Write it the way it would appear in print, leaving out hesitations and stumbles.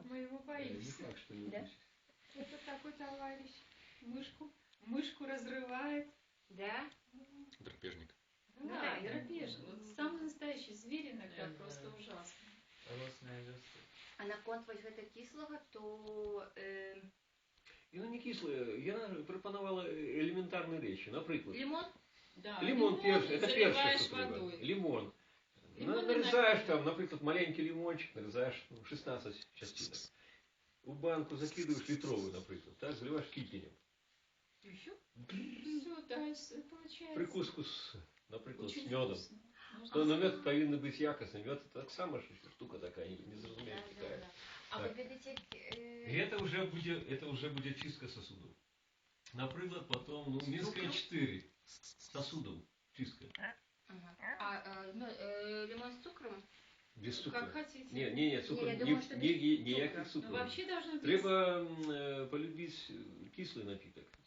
Мы его Не боимся. факт, что не Да? укусит. Это такой товарищ. Мышку разрывает. Да? Драпежник. Да, да. драпежник. Вот самый настоящий зверь иногда просто ужасно. А наконт вось гэта кіслага, то Яна не кислая. Яна прапанавала элементарные речи. Например, лімон? Да, лимон перший, это первое, заливаешь что треба. водой. Лимон. Лимон Нарезаешь иногда. там, например, маленький лимончик, нарезаешь 16 частинок. В банку закидываешь литровую, например, так, заливаешь кипенем. И все? Все, да, получается. Прикуску, например, с Очень медом. вкусно. Но мед повинен быть якостным. Мед это так само штука такая, не зразумеешь какая. А Так. ви ведаце... И это уже будет чистка сосудов. Например, потом, Минская 4 сосудов чистка. Лимон з цукром? Без цукра. Как хотите. Не, цукр, Не, я думаю, что без никаких цукра. цукров. Ну, вообще должно быть. Треба полюбить кислый напиток.